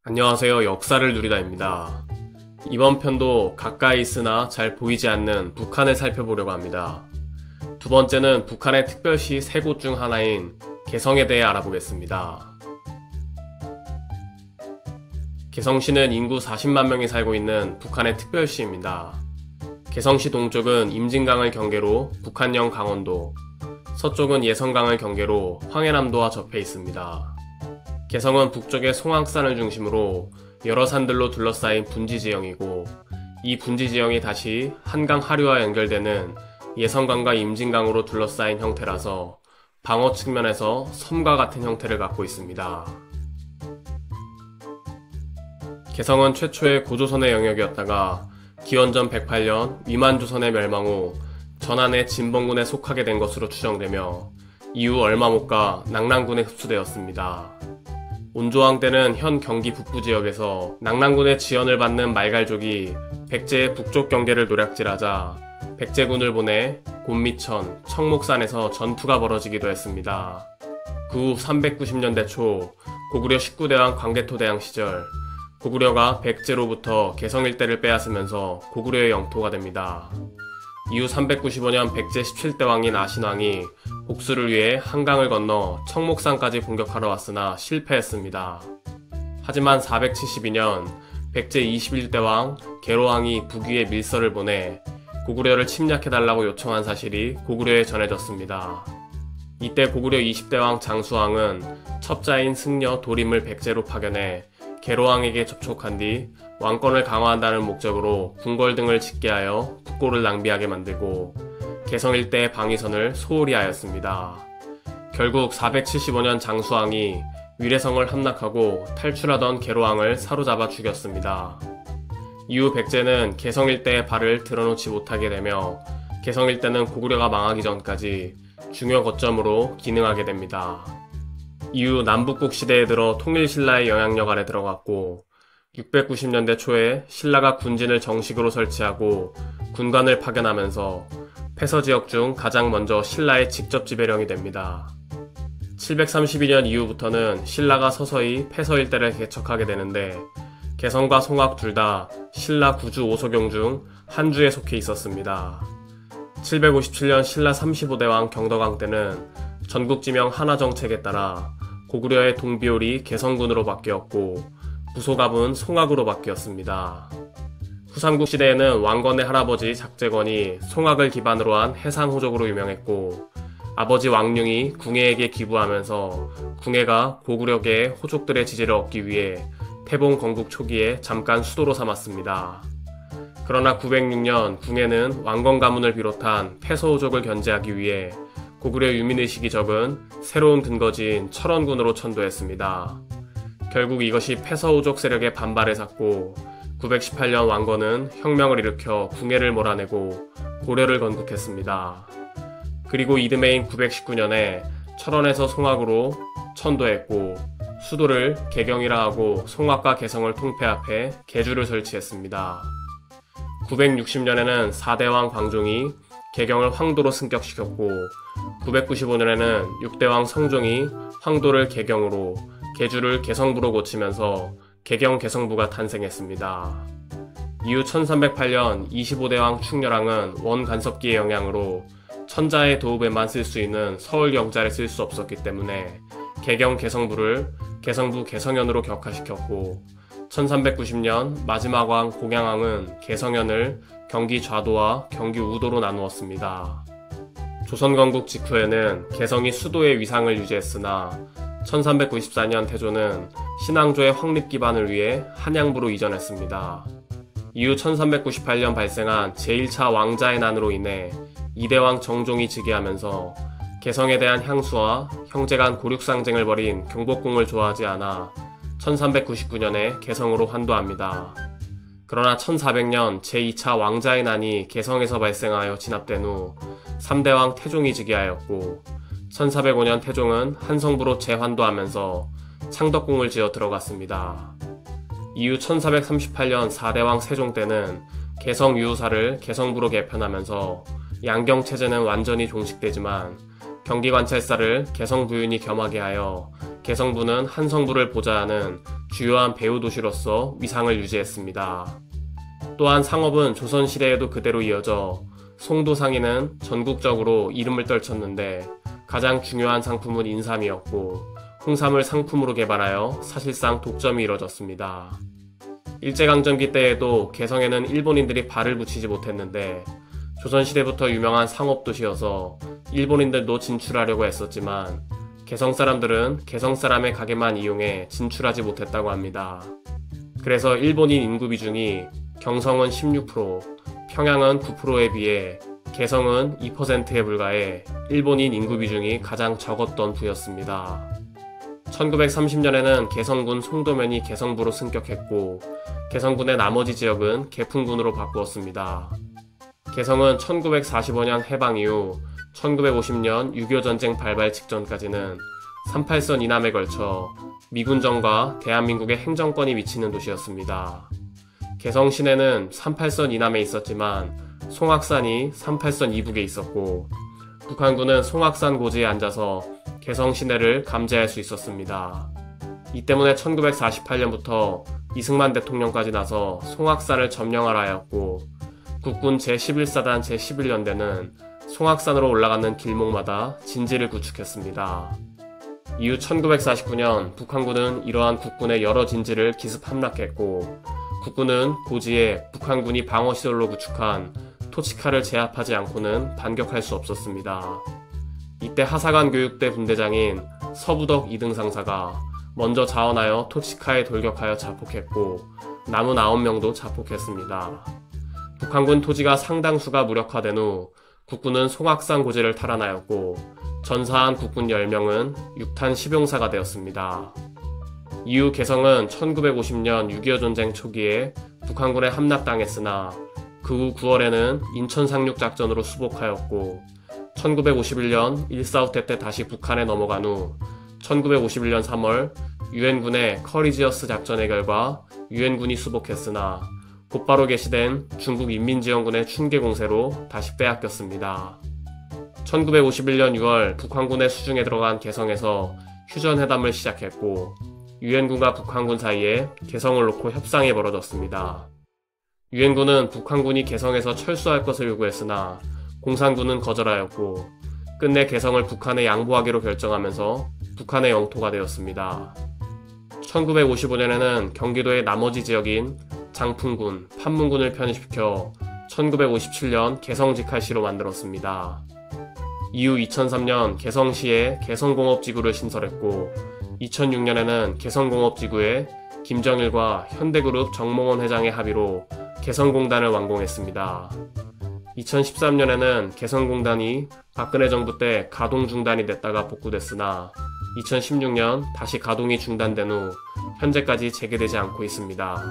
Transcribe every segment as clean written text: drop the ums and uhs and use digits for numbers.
안녕하세요. 역사를 누리다입니다. 이번 편도 가까이 있으나 잘 보이지 않는 북한을 살펴보려고 합니다. 두 번째는 북한의 특별시 세 곳 중 하나인 개성에 대해 알아보겠습니다. 개성시는 인구 40만 명이 살고 있는 북한의 특별시입니다. 개성시 동쪽은 임진강을 경계로 북한령 강원도, 서쪽은 예성강을 경계로 황해남도와 접해 있습니다. 개성은 북쪽의 송악산을 중심으로 여러 산들로 둘러싸인 분지지형이고, 이 분지지형이 다시 한강 하류와 연결되는 예성강과 임진강으로 둘러싸인 형태라서 방어 측면에서 섬과 같은 형태를 갖고 있습니다. 개성은 최초의 고조선의 영역이었다가 기원전 108년 위만조선의 멸망 후 전한의 진봉군에 속하게 된 것으로 추정되며 이후 얼마 못 가 낙랑군에 흡수되었습니다. 온조왕 때는 현 경기 북부 지역에서 낙랑군의 지원을 받는 말갈족이 백제의 북쪽 경계를 노략질하자 백제군을 보내 곤미천, 청목산에서 전투가 벌어지기도 했습니다. 그 후 390년대 초 고구려 19대왕 광개토대왕 시절 고구려가 백제로부터 개성 일대를 빼앗으면서 고구려의 영토가 됩니다. 이후 395년 백제 17대왕인 아신왕이 복수를 위해 한강을 건너 청목산까지 공격하러 왔으나 실패했습니다. 하지만 472년 백제 21대왕 계로왕이 북위에 밀서를 보내 고구려를 침략해달라고 요청한 사실이 고구려에 전해졌습니다. 이때 고구려 20대왕 장수왕은 첩자인 승려 도림을 백제로 파견해 계로왕에게 접촉한 뒤 왕권을 강화한다는 목적으로 궁궐 등을 짓게 하여 국고를 낭비하게 만들고 개성 일대의 방위선을 소홀히 하였습니다. 결국 475년 장수왕이 위례성을 함락하고 탈출하던 계로왕을 사로잡아 죽였습니다. 이후 백제는 개성 일대에 발을 드러놓지 못하게 되며 개성 일대는 고구려가 망하기 전까지 중요 거점으로 기능하게 됩니다. 이후 남북국 시대에 들어 통일신라의 영향력 아래 들어갔고 690년대 초에 신라가 군진을 정식으로 설치하고 군관을 파견하면서 패서지역 중 가장 먼저 신라의 직접 지배령이 됩니다. 732년 이후부터는 신라가 서서히 패서 일대를 개척하게 되는데 개성과 송악 둘 다 신라 구주 오소경 중 한 주에 속해 있었습니다. 757년 신라 35대왕 경덕왕 때는 전국지명 하나 정책에 따라 고구려의 동비올이 개성군으로 바뀌었고 부소갑은 송악으로 바뀌었습니다. 후삼국 시대에는 왕건의 할아버지 작재건이 송악을 기반으로 한 해상호족으로 유명했고 아버지 왕룡이 궁예에게 기부하면서 궁예가 고구려계의 호족들의 지지를 얻기 위해 태봉 건국 초기에 잠깐 수도로 삼았습니다. 그러나 906년 궁예는 왕건 가문을 비롯한 패서호족을 견제하기 위해 고구려 유민의식이 적은 새로운 근거지인 철원군으로 천도했습니다. 결국 이것이 패서호족 세력의 반발에 샀고 918년 왕건은 혁명을 일으켜 궁예를 몰아내고 고려를 건국했습니다. 그리고 이듬해인 919년에 철원에서 송악으로 천도했고 수도를 개경이라 하고 송악과 개성을 통폐합해 개주를 설치했습니다. 960년에는 4대왕 광종이 개경을 황도로 승격시켰고 995년에는 6대왕 성종이 황도를 개경으로 개주를 개성부로 고치면서 개경 개성부가 탄생했습니다. 이후 1308년 25대왕 충렬왕은 원간섭기의 영향으로 천자의 도읍에만 쓸 수 있는 서울 경자를 쓸 수 없었기 때문에 개경 개성부를 개성부 개성현으로 격화시켰고 1390년 마지막 왕 공양왕은 개성현을 경기 좌도와 경기 우도로 나누었습니다. 조선건국 직후에는 개성이 수도의 위상을 유지했으나 1394년 태조는 신앙조의 확립 기반을 위해 한양부로 이전했습니다. 이후 1398년 발생한 제1차 왕자의 난으로 인해 이대왕 정종이 즉위하면서 개성에 대한 향수와 형제 간 고륙상쟁을 벌인 경복궁을 좋아하지 않아 1399년에 개성으로 환도합니다. 그러나 1400년 제2차 왕자의 난이 개성에서 발생하여 진압된 후 3대왕 태종이 즉위하였고 1405년 태종은 한성부로 재환도하면서 창덕궁을 지어 들어갔습니다. 이후 1438년 4대왕 세종 때는 개성 유후사를 개성부로 개편하면서 양경체제는 완전히 종식되지만 경기관찰사를 개성부윤이 겸하게 하여 개성부는 한성부를 보좌하는 주요한 배후 도시로서 위상을 유지했습니다. 또한 상업은 조선시대에도 그대로 이어져 송도상인은 전국적으로 이름을 떨쳤는데 가장 중요한 상품은 인삼이었고 홍삼을 상품으로 개발하여 사실상 독점이 이뤄졌습니다. 일제강점기 때에도 개성에는 일본인들이 발을 붙이지 못했는데 조선시대부터 유명한 상업도시여서 일본인들도 진출하려고 했었지만 개성 사람들은 개성 사람의 가게만 이용해 진출하지 못했다고 합니다. 그래서 일본인 인구 비중이 경성은 16%, 평양은 9%에 비해 개성은 2%에 불과해 일본인 인구 비중이 가장 적었던 부였습니다. 1930년에는 개성군 송도면이 개성부로 승격했고 개성군의 나머지 지역은 개풍군으로 바꾸었습니다. 개성은 1945년 해방 이후 1950년 6.25 전쟁 발발 직전까지는 38선 이남에 걸쳐 미군정과 대한민국의 행정권이 위치는 도시였습니다. 개성 시내는 38선 이남에 있었지만 송악산이 38선 이북에 있었고 북한군은 송악산 고지에 앉아서 개성 시내를 감지할 수 있었습니다. 이 때문에 1948년부터 이승만 대통령까지 나서 송악산을 점령하라 하였고 국군 제11사단 제11연대는 송악산으로 올라가는 길목마다 진지를 구축했습니다. 이후 1949년 북한군은 이러한 국군의 여러 진지를 기습 함락했고 국군은 고지에 북한군이 방어시설로 구축한 토치카를 제압하지 않고는 반격할 수 없었습니다. 이때 하사관 교육대 분대장인 서부덕 2등 상사가 먼저 자원하여 토치카에 돌격하여 자폭했고 남은 9명도 자폭했습니다. 북한군 토지가 상당수가 무력화된 후 국군은 송악산 고지를 탈환하였고 전사한 국군 10명은 육탄 시병사가 되었습니다. 이후 개성은 1950년 6.25 전쟁 초기에 북한군에 함락당했으나 그 후 9월에는 인천 상륙작전으로 수복하였고 1951년 일사후퇴 때 다시 북한에 넘어간 후 1951년 3월 유엔군의 커리지어스 작전의 결과 유엔군이 수복했으나 곧바로 개시된 중국 인민지원군의 충계 공세로 다시 빼앗겼습니다. 1951년 6월 북한군의 수중에 들어간 개성에서 휴전회담을 시작했고 유엔군과 북한군 사이에 개성을 놓고 협상이 벌어졌습니다. 유엔군은 북한군이 개성에서 철수할 것을 요구했으나 공산군은 거절하였고 끝내 개성을 북한에 양보하기로 결정하면서 북한의 영토가 되었습니다. 1955년에는 경기도의 나머지 지역인 장풍군, 판문군을 편입시켜 1957년 개성직할시로 만들었습니다. 이후 2003년 개성시에 개성공업지구를 신설했고 2006년에는 개성공업지구에 김정일과 현대그룹 정몽원 회장의 합의로 개성공단을 완공했습니다. 2013년에는 개성공단이 박근혜 정부 때 가동 중단이 됐다가 복구됐으나 2016년 다시 가동이 중단된 후 현재까지 재개되지 않고 있습니다.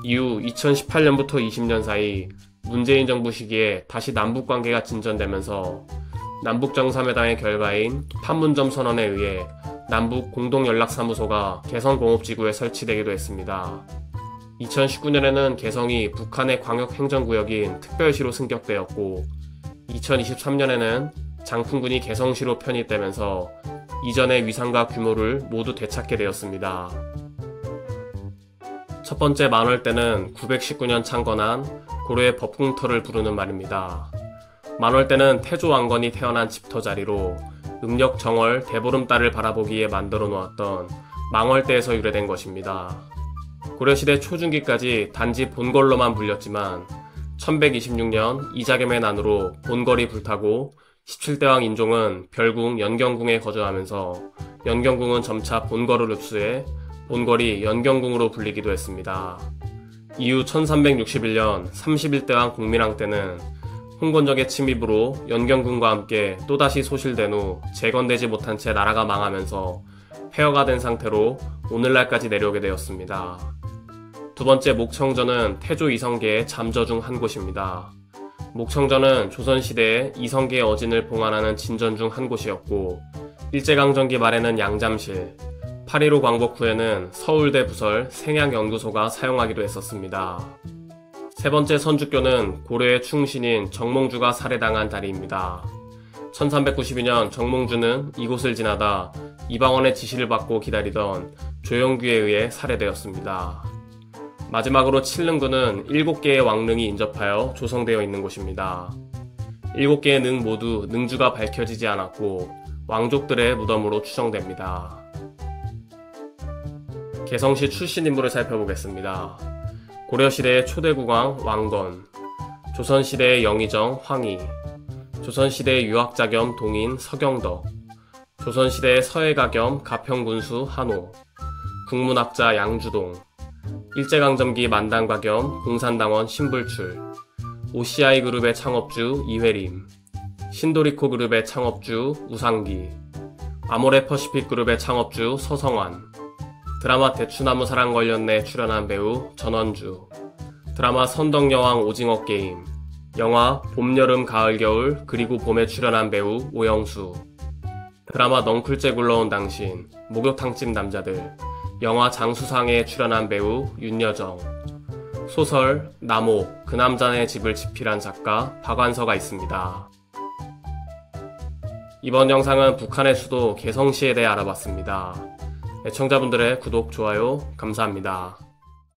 이후 2018년부터 20년 사이 문재인 정부 시기에 다시 남북관계가 진전되면서 남북정상회담의 결과인 판문점 선언에 의해 남북 공동연락사무소가 개성공업지구에 설치되기도 했습니다. 2019년에는 개성이 북한의 광역행정구역인 특별시로 승격되었고 2023년에는 장풍군이 개성시로 편입되면서 이전의 위상과 규모를 모두 되찾게 되었습니다. 첫 번째 만월대는 919년 창건한 고려의 법궁터를 부르는 말입니다. 만월대는 태조 왕건이 태어난 집터 자리로 음력 정월 대보름달을 바라보기에 만들어 놓았던 망월대에서 유래된 것입니다. 고려시대 초중기까지 단지 본걸로만 불렸지만 1126년 이자겸의 난으로 본걸이 불타고 17대왕 인종은 별궁 연경궁에 거주하면서 연경궁은 점차 본걸을 흡수해 본걸이 연경궁으로 불리기도 했습니다. 이후 1361년 31대왕 공민왕 때는 홍건적의 침입으로 연경군과 함께 또다시 소실된 후 재건되지 못한 채 나라가 망하면서 폐허가 된 상태로 오늘날까지 내려오게 되었습니다. 두 번째 목청전은 태조 이성계의 잠저 중 한 곳입니다. 목청전은 조선시대에 이성계의 어진을 봉안하는 진전 중 한 곳이었고 일제강점기 말에는 양잠실, 8.15 광복 후에는 서울대 부설 생양연구소가 사용하기도 했었습니다. 세 번째 선주교는 고려의 충신인 정몽주가 살해당한 자리입니다. 1392년 정몽주는 이곳을 지나다 이방원의 지시를 받고 기다리던 조영규에 의해 살해되었습니다. 마지막으로 칠릉군은 7개의 왕릉이 인접하여 조성되어 있는 곳입니다. 7개의 능 모두 능주가 밝혀지지 않았고 왕족들의 무덤으로 추정됩니다. 개성시 출신 인물을 살펴보겠습니다. 고려시대의 초대국왕 왕건, 조선시대의 영의정 황희, 조선시대의 유학자 겸 동인 서경덕, 조선시대의 서예가 겸 가평군수 한호, 국문학자 양주동, 일제강점기 만당과 겸 공산당원 신불출, OCI 그룹의 창업주 이회림, 신도리코 그룹의 창업주 우상기, 아모레 퍼시픽 그룹의 창업주 서성환, 드라마 대추나무 사랑 관련내에 출연한 배우 전원주, 드라마 선덕여왕 오징어 게임, 영화 봄, 여름, 가을, 겨울 그리고 봄에 출연한 배우 오영수, 드라마 넝쿨째 굴러온 당신, 목욕탕집 남자들, 영화 장수상에 출연한 배우 윤여정, 소설 나목, 그 남자네 집을 집필한 작가 박완서가 있습니다. 이번 영상은 북한의 수도 개성시에 대해 알아봤습니다. 애청자분들의 구독, 좋아요 감사합니다.